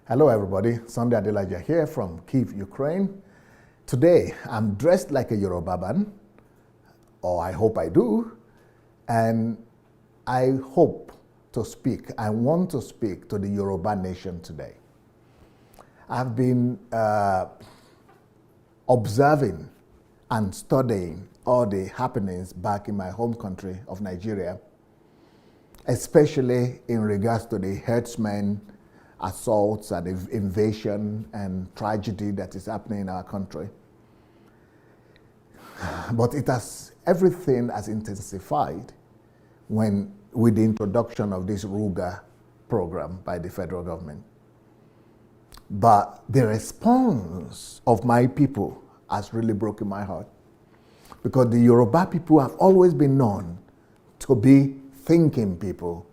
Hello everybody, Sunday Adelaja here from Kyiv, Ukraine. Today I'm dressed like a Yoruba, or I hope I do, and I hope to speak, I want to speak to the Yoruba nation today. I've been observing and studying all the happenings back in my home country of Nigeria, especially in regards to the herdsmen, assaults and invasion and tragedy that is happening in our country. But everything has intensified with the introduction of this Ruga program by the federal government. But the response of my people has really broken my heart, because the Yoruba people have always been known to be thinking people,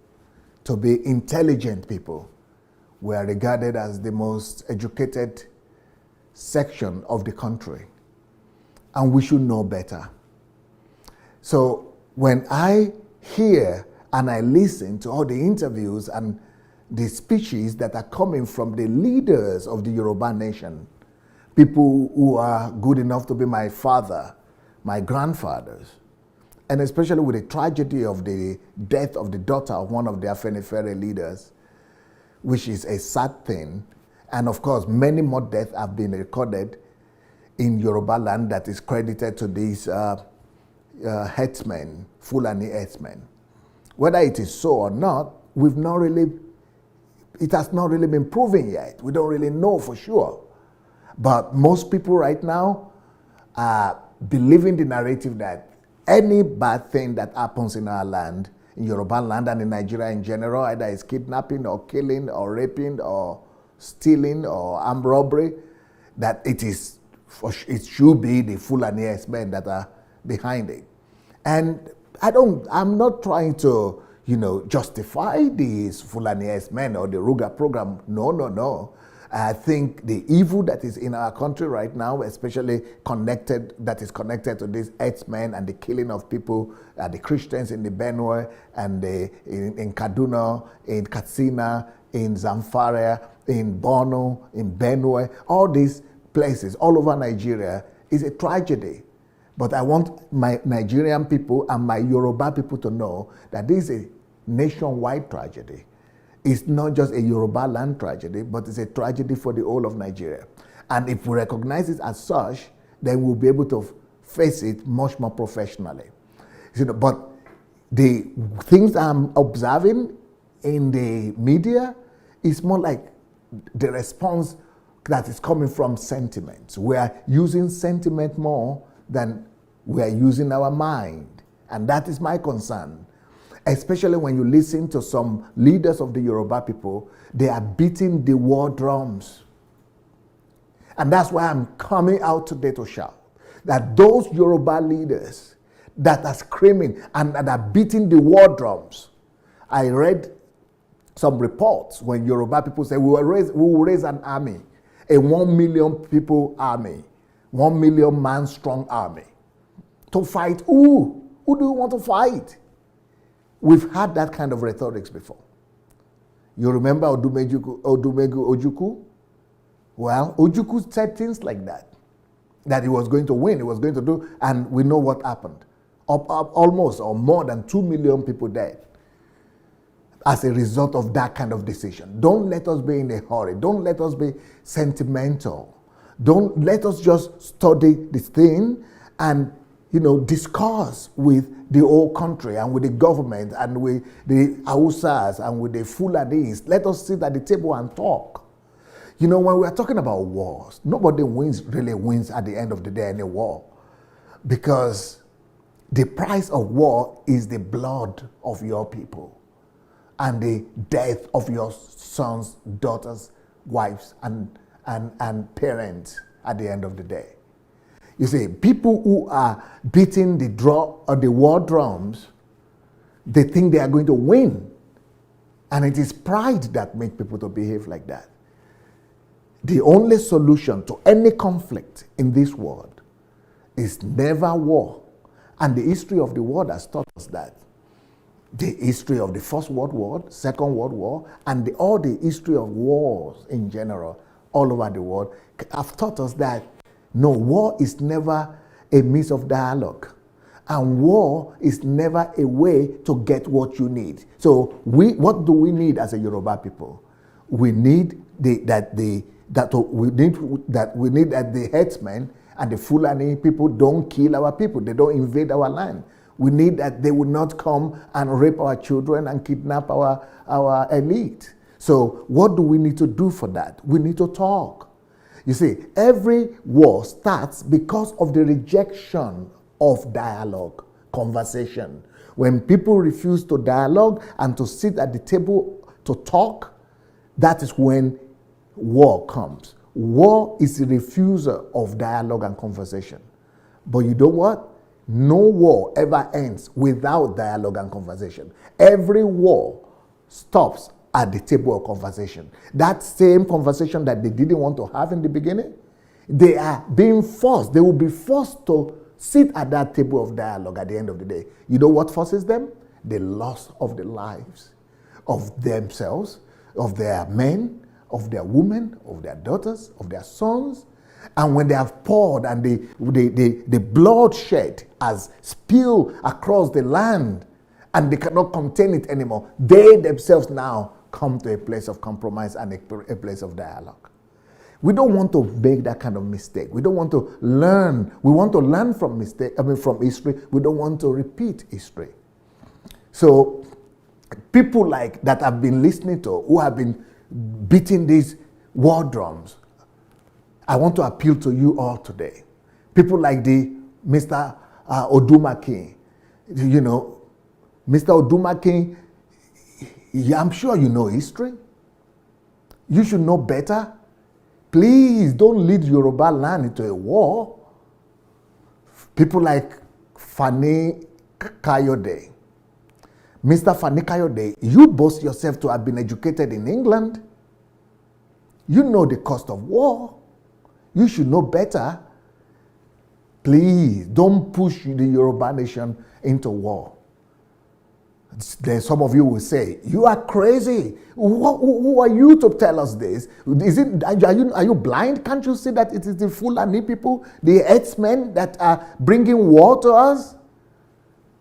to be intelligent people. We are regarded as the most educated section of the country, and we should know better. So when I hear and I listen to all the interviews and the speeches that are coming from the leaders of the Yoruba nation, people who are good enough to be my father, my grandfathers, and especially with the tragedy of the death of the daughter of one of their Afenifere leaders, which is a sad thing. And of course, many more deaths have been recorded in Yoruba land that is credited to these herdsmen, Fulani herdsmen. Whether it is so or not, it has not really been proven yet. We don't really know for sure. But most people right now are believing the narrative that any bad thing that happens in our land, in Yoruba land and in Nigeria in general, either it's kidnapping or killing or raping or stealing or armed robbery, that it should be the Fulani herdsmen that are behind it. And I'm not trying to, justify these Fulani herdsmen or the Ruga program. No. I think the evil that is in our country right now, especially connected to these herdsmen and the killing of people, the Christians in the Benue and in Kaduna, in Katsina, in Zamfara, in Borno, in Benue, all these places all over Nigeria is a tragedy. But I want my Nigerian people and my Yoruba people to know that this is a nationwide tragedy. It's not just a Yoruba land tragedy, but it's a tragedy for the whole of Nigeria. And if we recognize it as such, then we'll be able to face it much more professionally. But the things I'm observing in the media is more like the response that is coming from sentiments. We are using sentiment more than we are using our mind. And that is my concern. Especially when you listen to some leaders of the Yoruba people, they are beating the war drums. And that's why I'm coming out today to shout that those Yoruba leaders that are screaming and that are beating the war drums. I read some reports when Yoruba people say we will raise an army, a 1 million people army, 1 million man strong army, to fight who? Who do you want to fight? We've had that kind of rhetorics before. You remember Odumegu Ojukwu? Well, Ojukwu said things like that he was going to win, he was going to do, and we know what happened. Almost or more than 2 million people died as a result of that kind of decision. Don't let us be in a hurry. Don't let us be sentimental. Don't let us just study this thing and discuss with the whole country and with the government and with the Hausas and with the Fulanis. Let us sit at the table and talk. When we are talking about wars, nobody really wins at the end of the day in a war, because the price of war is the blood of your people and the death of your sons, daughters, wives, and parents at the end of the day. You see, people who are beating the war drums, they think they are going to win. And it is pride that makes people to behave like that. The only solution to any conflict in this world is never war. And the history of the world has taught us that. the history of the First World War, Second World War, and all the history of wars in general all over the world have taught us that no, war is never a means of dialogue. And war is never a way to get what you need. So what do we need as a Yoruba people? We need that the herdsmen and the Fulani people don't kill our people. They don't invade our land. We need that they will not come and rape our children and kidnap our elite. So what do we need to do for that? We need to talk. You see, every war starts because of the rejection of dialogue, conversation. When people refuse to dialogue and to sit at the table to talk, that is when war comes. War is a refusal of dialogue and conversation. But you know what? No war ever ends without dialogue and conversation. Every war stops at the table of conversation. That same conversation that they didn't want to have in the beginning, they are being forced. They will be forced to sit at that table of dialogue at the end of the day. You know what forces them? The loss of the lives of themselves, of their men, of their women, of their daughters, of their sons. And when they have poured and the bloodshed has spilled across the land and they cannot contain it anymore, they themselves now come to a place of compromise and a place of dialogue. We don't want to make that kind of mistake. We don't want to learn. We want to learn from from history. We don't want to repeat history. So people like that I've been listening to, who have been beating these war drums, I want to appeal to you all today. People like the Mr. Odumaki, you know, Mr. Odumaki, I'm sure you know history. You should know better. Please don't lead Yoruba land into a war. People like Fani Kayode. Mr. Fani Kayode, you boast yourself to have been educated in England. You know the cost of war. You should know better. Please don't push the Yoruba nation into war. Then some of you will say, you are crazy. Who are you to tell us this? Are you blind? Can't you see that it is the Fulani people, the herdsmen that are bringing war to us?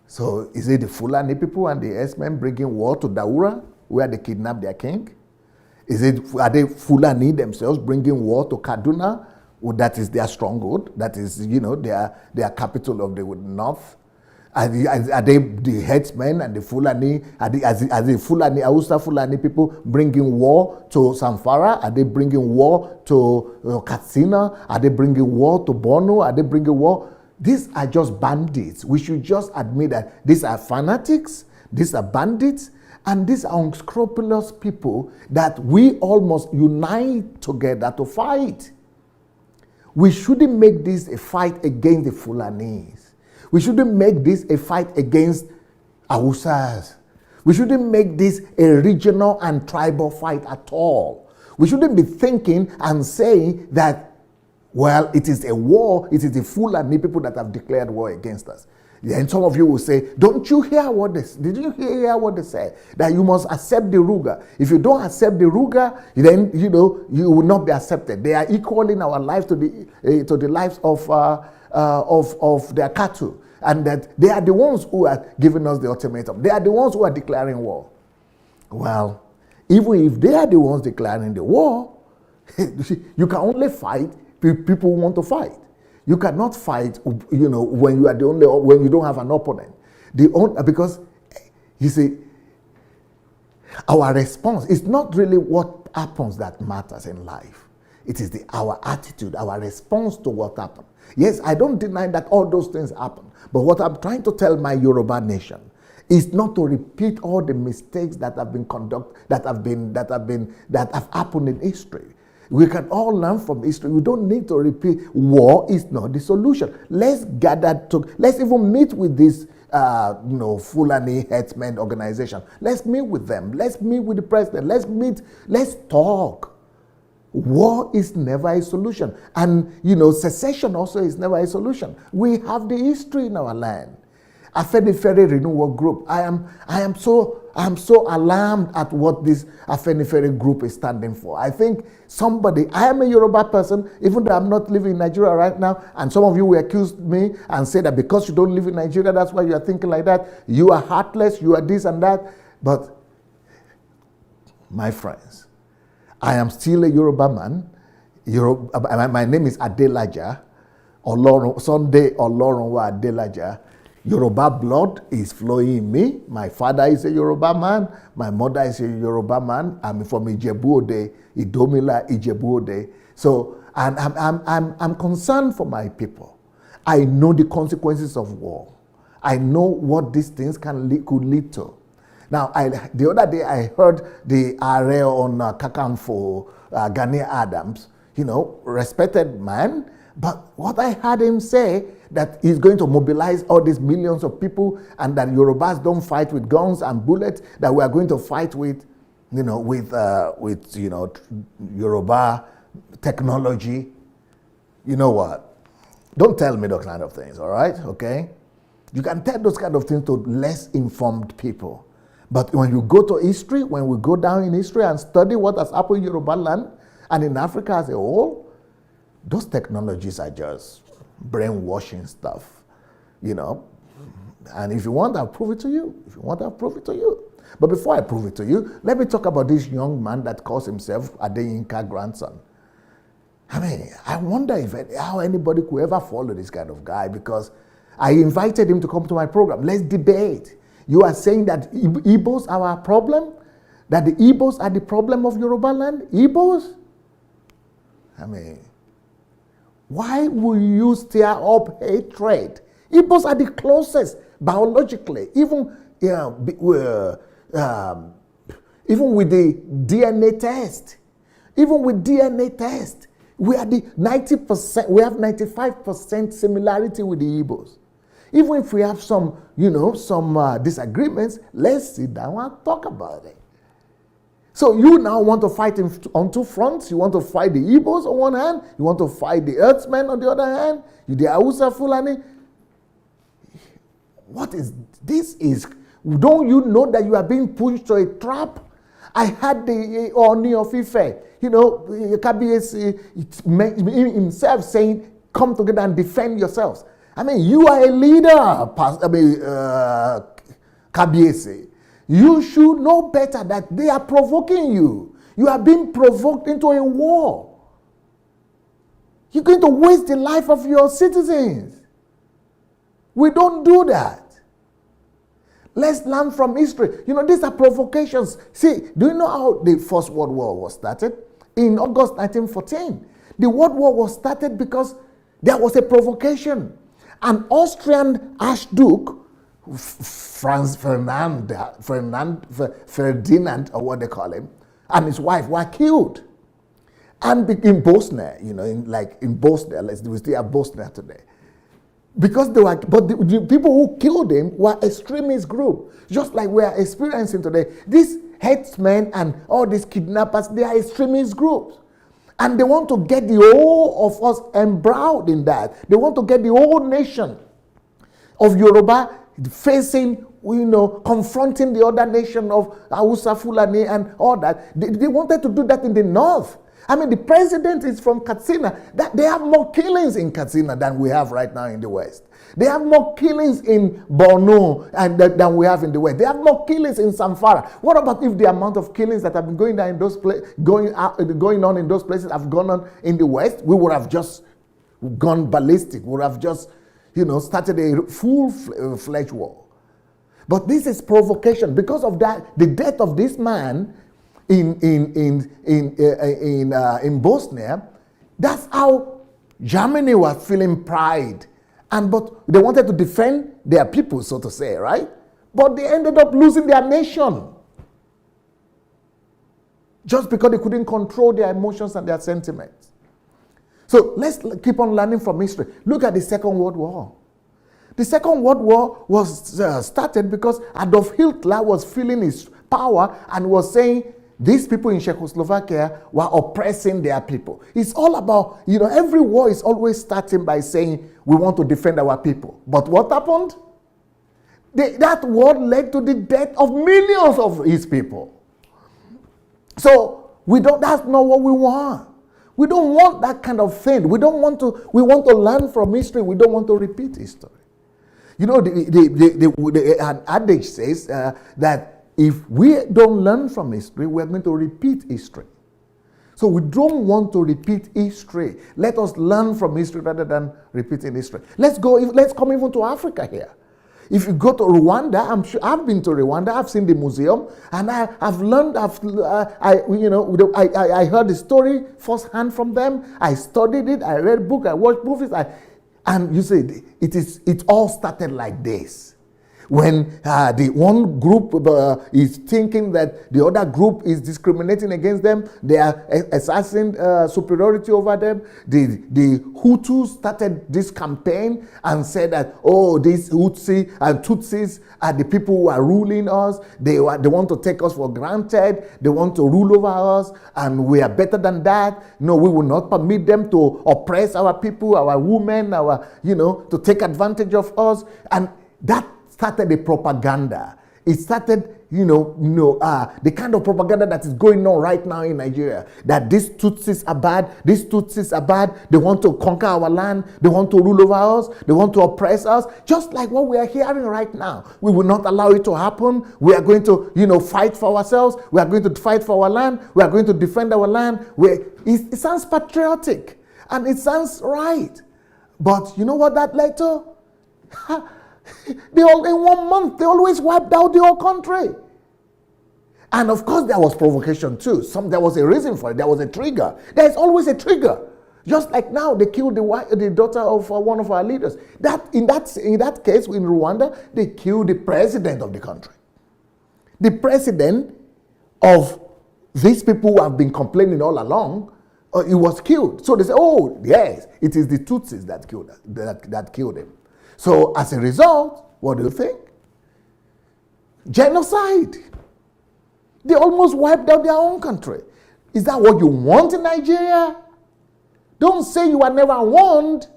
So is it the Fulani people and the herdsmen bringing war to Daura, where they kidnap their king? Are they Fulani themselves bringing war to Kaduna? Well, that is their stronghold. That is, their capital of the north. Are they the headsmen and the Fulani? Are the Fulani, Hausa Fulani people bringing war to Zamfara? Are they bringing war to Katsina? Are they bringing war to Borno? Are they bringing war? These are just bandits. We should just admit that these are fanatics, these are bandits, and these are unscrupulous people that we all must unite together to fight. We shouldn't make this a fight against the Fulanis. We shouldn't make this a fight against Hausas. We shouldn't make this a regional and tribal fight at all. We shouldn't be thinking and saying that, well, it is a war, it is the Fulani people that have declared war against us. And some of you will say, did you hear what they said? That you must accept the Ruga. If you don't accept the Ruga, then you will not be accepted. They are equaling our lives to the lives of their cattle, and that they are the ones who are giving us the ultimatum. They are the ones who are declaring war. Well, even if they are the ones declaring the war, you can only fight people who want to fight. You cannot fight, when you are when you don't have an opponent. Because you see, our response is not really what happens that matters in life. It is our attitude, our response to what happened. Yes, I don't deny that all those things happen. But what I'm trying to tell my Yoruba nation is not to repeat all the mistakes that have been that have happened in history. We can all learn from history. We don't need to repeat. War is not the solution. Let's let's even meet with this Fulani herdsmen organization. Let's meet with them. Let's meet with the president. Let's talk. War is never a solution. And, secession also is never a solution. We have the history in our land. Afenifere Renewal Group. I am so alarmed at what this Afenifere group is standing for. I think I am a Yoruba person, even though I'm not living in Nigeria right now, and some of you will accuse me and say that because you don't live in Nigeria, that's why you are thinking like that. You are heartless, you are this and that. But, my friends, I am still a Yoruba man. My name is Adelaja. Sunday Olorunwa Adelaja. Yoruba blood is flowing in me. My father is a Yoruba man. My mother is a Yoruba man. I'm from Ijebu-Ode, Idomila, Ijebu-Ode. So I'm concerned for my people. I know the consequences of war. I know what these things could lead to. Now, the other day I heard the Are on Kakanfo, Gani Adams, respected man. But what I heard him say, that he's going to mobilize all these millions of people, and that Yorubas don't fight with guns and bullets, that we are going to fight with Yoruba technology. You know what? Don't tell me those kind of things, all right? Okay? You can tell those kind of things to less informed people. But when you go to history, when we go down in history and study what has happened in Yoruba land and in Africa as a whole, those technologies are just brainwashing stuff, And if you want, I'll prove it to you. But before I prove it to you, let me talk about this young man that calls himself Adeyinka grandson. I mean, I wonder how anybody could ever follow this kind of guy, because I invited him to come to my program. Let's debate. You are saying that Igbos are our problem? That the Igbos are the problem of Yoruba land? Igbos? I mean, why will you stir up hatred? Igbos are the closest biologically, even with the DNA test. Even with DNA test, we are the 90%, we have 95% similarity with the Igbos. Even if we have some disagreements, let's sit down and talk about it. So you now want to fight on two fronts. You want to fight the Igbos on one hand. You want to fight the Earthmen on the other hand. You the Hausa Fulani. What is this? Don't you know that you are being pushed to a trap? I had the Oni of Ife, Kabiyesi himself saying, come together and defend yourselves. I mean, you are a leader, Kabiyesi. You should know better that they are provoking you. You are being provoked into a war. You're going to waste the life of your citizens. We don't do that. Let's learn from history. These are provocations. See, do you know how the First World War was started? In August 1914. The World War was started because there was a provocation. An Austrian Archduke, Franz Ferdinand, or what they call him, and his wife were killed. And in Bosnia, in Bosnia, we still have Bosnia today. Because the people who killed him were extremist group, just like we are experiencing today. These headsmen and all these kidnappers, they are extremist groups. And they want to get the whole of us embroiled in that. They want to get the whole nation of Yoruba facing, confronting the other nation of Hausa, Fulani, and all that. They wanted to do that in the north. I mean, the president is from Katsina. They have more killings in Katsina than we have right now in the West. They have more killings in Borno than we have in the West. They have more killings in Zamfara. What about if the amount of killings that have been going on in those places have gone on in the West? We would have just gone ballistic. We would have just, started a full-fledged war. But this is provocation. Because of that, the death of this man in Bosnia, that's how Germany was feeling pride. But they wanted to defend their people, so to say, right? But they ended up losing their nation. Just because they couldn't control their emotions and their sentiments. So let's keep on learning from history. Look at the Second World War. The Second World War was started because Adolf Hitler was feeling his power and was saying, these people in Czechoslovakia were oppressing their people. It's all about, every war is always starting by saying, we want to defend our people. But what happened? That war led to the death of millions of his people. So that's not what we want. We don't want that kind of thing. We want to learn from history. We don't want to repeat history. You know, an adage says that if we don't learn from history, we're going to repeat history. So we don't want to repeat history. Let us learn from history rather than repeating history. Let's come even to Africa here. If you go to Rwanda, I'm sure I've been to Rwanda. I've seen the museum, and I've learned. I heard the story firsthand from them. I studied it. I read books. I watched movies. And you see, it all started like this. When the one group is thinking that the other group is discriminating against them, they are asserting superiority over them. The Hutus started this campaign and said that, oh, these Hutsi and Tutsis are the people who are ruling us. They want to take us for granted. They want to rule over us, and we are better than that. No, we will not permit them to oppress our people, our women, to take advantage of us. And that started a propaganda. It started, the kind of propaganda that is going on right now in Nigeria, that these Tutsis are bad, they want to conquer our land, they want to rule over us, they want to oppress us, just like what we are hearing right now. We will not allow it to happen. We are going to, fight for ourselves. We are going to fight for our land. We are going to defend our land. It sounds patriotic, and it sounds right. But you know what that led to? In 1 month, they always wiped out the whole country. And of course, there was provocation too. There was a reason for it. There was a trigger. There is always a trigger. Just like now, they killed the daughter of one of our leaders. In that case, in Rwanda, they killed the president of the country. The president of these people who have been complaining all along, he was killed. So they say, oh, yes, it is the Tutsis that killed him. So as a result, what do you think? Genocide. They almost wiped out their own country. Is that what you want in Nigeria? Don't say you are never warned.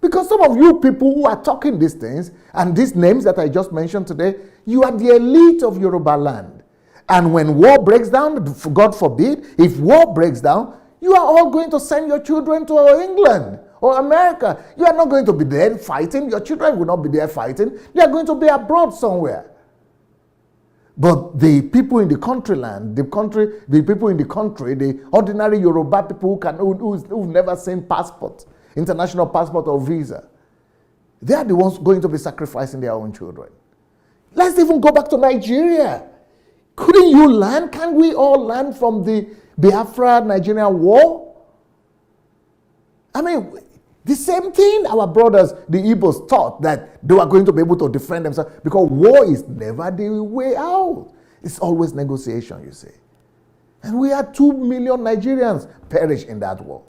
Because some of you people who are talking these things, and these names that I just mentioned today, you are the elite of Yoruba land. And when war breaks down, God forbid, if war breaks down, you are all going to send your children to England or America. You are not going to be there fighting. Your children will not be there fighting. They are going to be abroad somewhere. But the people in the the ordinary Yoruba people who've never seen passport, international passport or visa, they are the ones going to be sacrificing their own children. Let's even go back to Nigeria. Couldn't you learn? Can't we all learn from the Biafra-Nigerian war? I mean, the same thing our brothers, the Igbos, thought that they were going to be able to defend themselves, because war is never the way out. It's always negotiation, you see. And we had 2 million Nigerians perish in that war.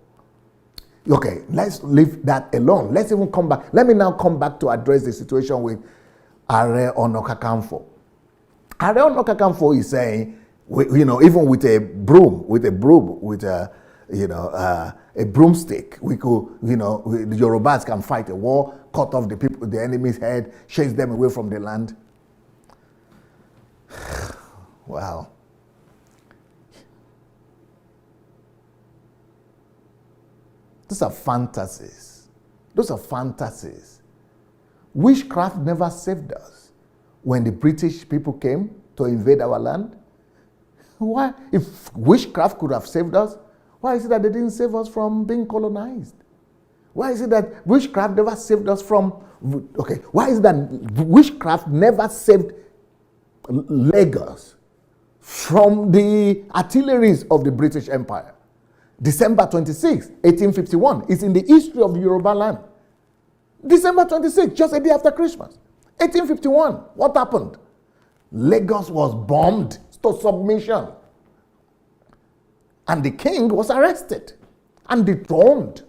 Okay, let's leave that alone. Let's even come back. Let me now come back to address the situation with Are Onakakanfo. Are Onakakanfo is saying, even with a broomstick, we could, the Yorubas can fight a war, cut off the enemy's head, chase them away from the land. Wow. Those are fantasies. Witchcraft never saved us. When the British people came to invade our land, why? If witchcraft could have saved us, why is it that they didn't save us from being colonized? Why is it that witchcraft never saved us from... why is it that witchcraft never saved Lagos from the artilleries of the British Empire? December 26, 1851 is in the history of the Yoruba land. December 26, just a day after Christmas. 1851, what happened? Lagos was bombed to submission. And the king was arrested and dethroned.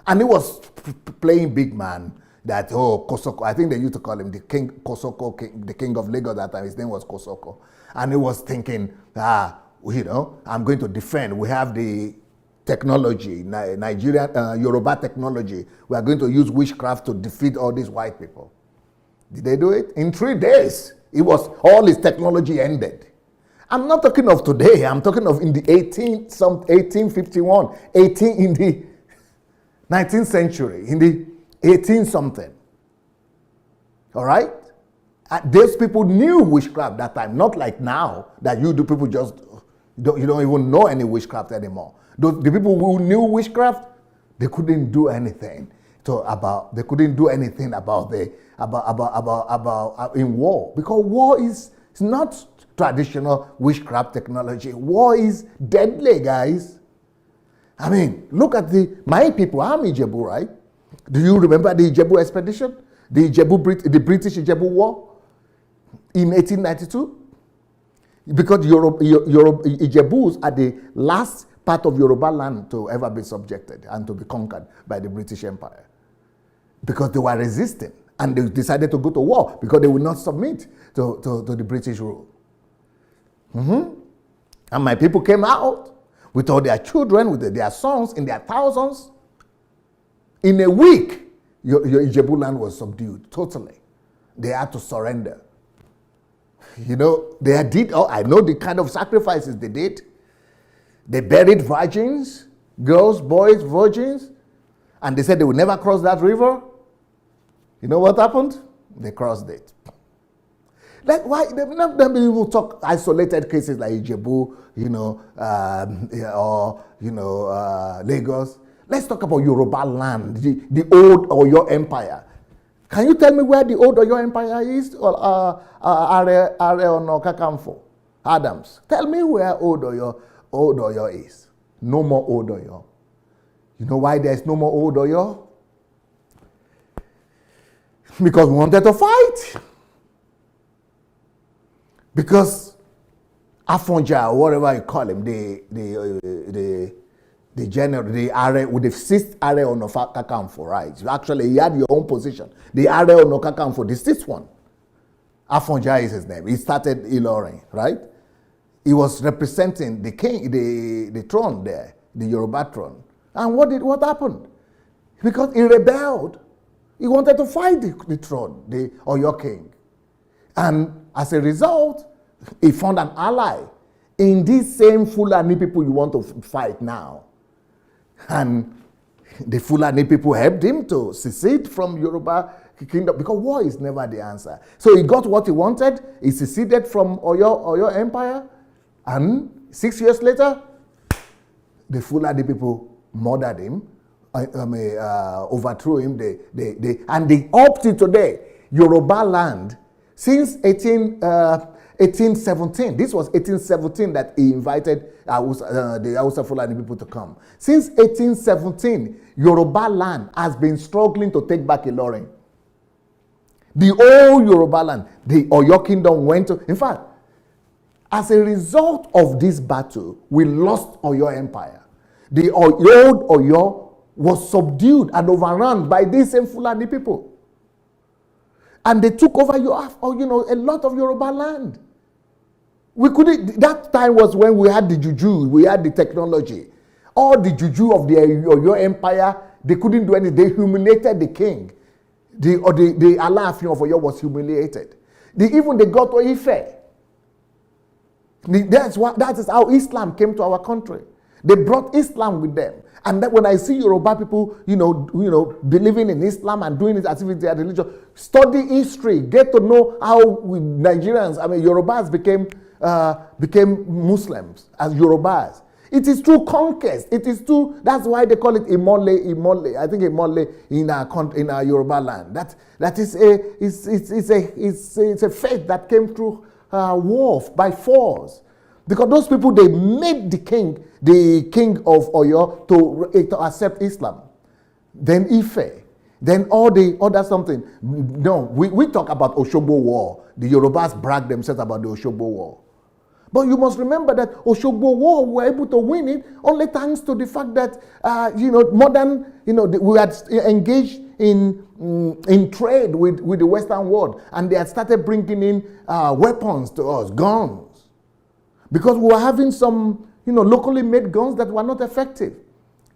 And he was playing big man that, Kosoko, I think they used to call him the king, Kosoko, the king of Lagos that time. His name was Kosoko. And he was thinking, I'm going to defend. We have the technology, Nigerian, Yoruba technology. We are going to use witchcraft to defeat all these white people. Did they do it? In 3 days, it was all its technology ended. I'm not talking of today. I'm talking of in the 1851, in the 19th century, in the 18 something. All right? Those people knew witchcraft that time, not like now that you people just you don't even know any witchcraft anymore. The people who knew witchcraft, they couldn't do anything about in war, because war is not traditional witchcraft technology. War is deadly, guys. I mean, look at my people. I'm Ijebu, right? Do you remember the Ijebu expedition? The British Ijebu War in 1892? Because Ijebus are the last part of Yoruba land to ever be subjected and to be conquered by the British Empire. Because they were resisting and they decided to go to war because they would not submit to the British rule. And my people came out with all their children, with their sons in their thousands. In a week, your Ijebu land was subdued totally. They had to surrender. You know, they did, I know the kind of sacrifices they did. They buried virgins, girls, boys, virgins, and they said they would never cross that river. You know what happened? They crossed it. Like, why? Them people talk isolated cases like Ijebu, Lagos. Let's talk about Yoruba land, the old Oyo Empire. Can you tell me where the old Oyo Empire is? Or Are Ono Kakamfo, Adams. Tell me where old Oyo is. No more old Oyo. You know why there's no more old Oyo? Because we wanted to fight. Because Afonja, or whatever you call him, the general, the Are, with the 6th Are Ono Kakamfo, right? Actually, he had your own position. The Are Ono Kakamfo, the 6th one. Afonja is his name. He started Ilorin, right? He was representing the king, the throne there, the Yoruba throne. And what happened? Because he rebelled. He wanted to fight the throne, the Oyo king. And as a result, he found an ally in these same Fulani people you want to fight now. And the Fulani people helped him to secede from Yoruba kingdom, because war is never the answer. So he got what he wanted. He seceded from Oyo Empire, and 6 years later, the Fulani people murdered him, overthrew him. And they up to today, Yoruba land, since 1817, this was 1817 that he invited the Hausa Fulani people to come. Since 1817, Yoruba land has been struggling to take back Ilorin. The old Yoruba land, the Oyo kingdom went to, in fact, as a result of this battle, we lost Oyo Empire. The old Oyo was subdued and overrun by these same Fulani people. And they took over a lot of Yoruba land. We couldn't, that time was when we had the juju, we had the technology. All the juju of the Oyo Empire, they couldn't do anything. They humiliated the king. The Alaafin of Oyo was humiliated. They got to Ife. That is how Islam came to our country. They brought Islam with them. And that when I see Yoruba people, believing in Islam and doing it as if it's their religion, study history, get to know how Nigerians, Yorubas became Muslims as Yorubas. It is through conquest. That's why they call it Imole. I think Imole in our Yoruba land. It's a faith that came through war by force. Because those people, they made the king of Oyo to accept Islam. Then Ife. Then all the other something. No, we talk about Oshogbo War. The Yorubas brag themselves about the Oshogbo War. But you must remember that Oshogbo War, we were able to win it only thanks to the fact that, we had engaged in trade with the Western world. And they had started bringing in weapons to us, guns. Because we were having some, locally made guns that were not effective.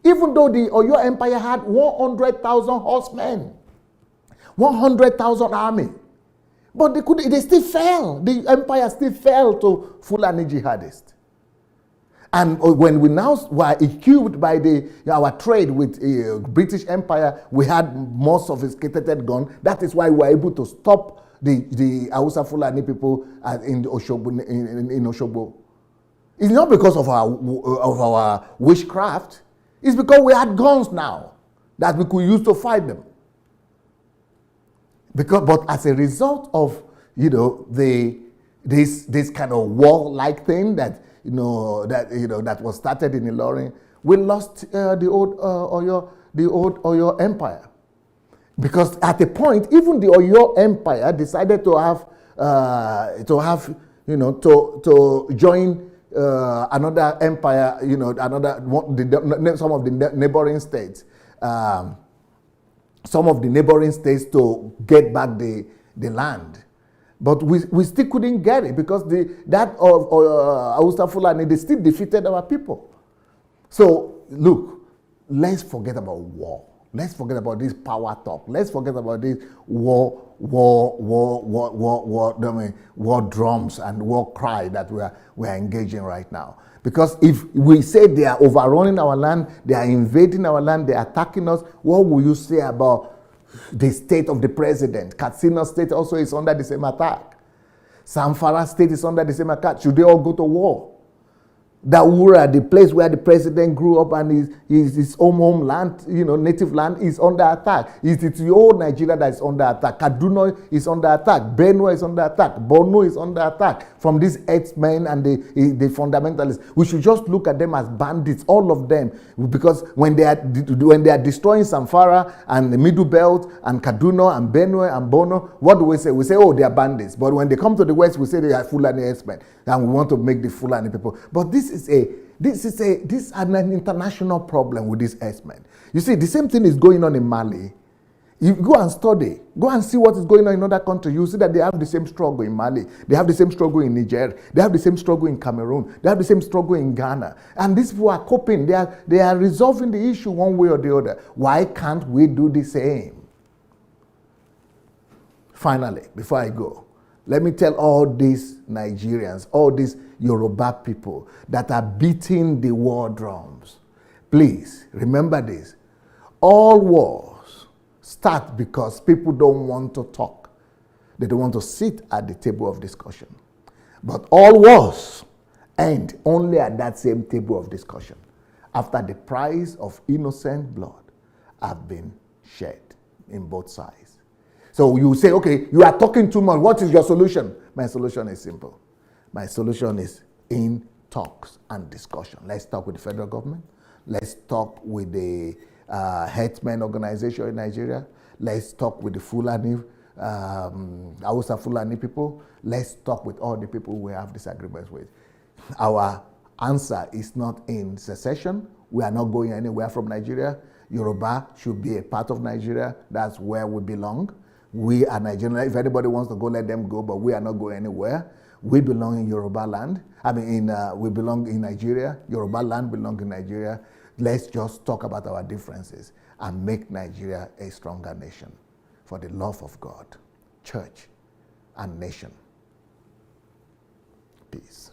Even though the Oyo Empire had 100,000 horsemen, 100,000 army, But they still fell. The empire still fell to Fulani jihadists. And when we now were equipped by our trade with British Empire, we had more sophisticated guns. That is why we were able to stop the Hausa Fulani people in Osogbo. It's not because of our witchcraft. It's because we had guns now that we could use to fight them. But as a result of this kind of war-like thing that was started in Ilorin, we lost the old Oyo Empire. Because at a point, even the Oyo Empire decided to join another empire, some of the neighboring states. Some of the neighboring states to get back the land. But we still couldn't get it because Hausa Fulani, they still defeated our people. So, look, let's forget about war. Let's forget about this power talk. Let's forget about this war drums and war cry that we are engaging right now. Because if we say they are overrunning our land, they are invading our land, they are attacking us, what will you say about the state of the president? Katsina State also is under the same attack. Zamfara State is under the same attack. Should they all go to war? Daura, the place where the president grew up and his homeland, native land, is under attack. It's the old Nigeria that is under attack. Kaduna is under attack. Benue is under attack. Borno is under attack from these herdsmen and the fundamentalists. We should just look at them as bandits, all of them, because when they are destroying Zamfara and the Middle Belt and Kaduna and Benue and Borno, what do we say? We say, oh, they are bandits. But when they come to the West, we say they are Fulani herdsmen, and we want to make the Fulani people. But this is an international problem with this herdsmen. You see, the same thing is going on in Mali. You go and study, go and see what is going on in other countries. You see that they have the same struggle in Mali. They have the same struggle in Niger. They have the same struggle in Cameroon. They have the same struggle in Ghana. And these people are coping. They are resolving the issue one way or the other. Why can't we do the same? Finally, before I go, let me tell all these Nigerians, all these Yoruba people that are beating the war drums. Please, remember this. All wars start because people don't want to talk. They don't want to sit at the table of discussion. But all wars end only at that same table of discussion, after the price of innocent blood have been shed in both sides. So you say, okay, you are talking too much. What is your solution? My solution is simple. My solution is in talks and discussion. Let's talk with the federal government. Let's talk with the herdsmen organization in Nigeria. Let's talk with the Fulani, Hausa Fulani people. Let's talk with all the people we have disagreements with. Our answer is not in secession. We are not going anywhere from Nigeria. Yoruba should be a part of Nigeria. That's where we belong. We are Nigerian. If anybody wants to go, let them go, but we are not going anywhere. We belong in Yoruba land. We belong in Nigeria. Yoruba land belongs in Nigeria. Let's just talk about our differences and make Nigeria a stronger nation for the love of God, church, and nation. Peace.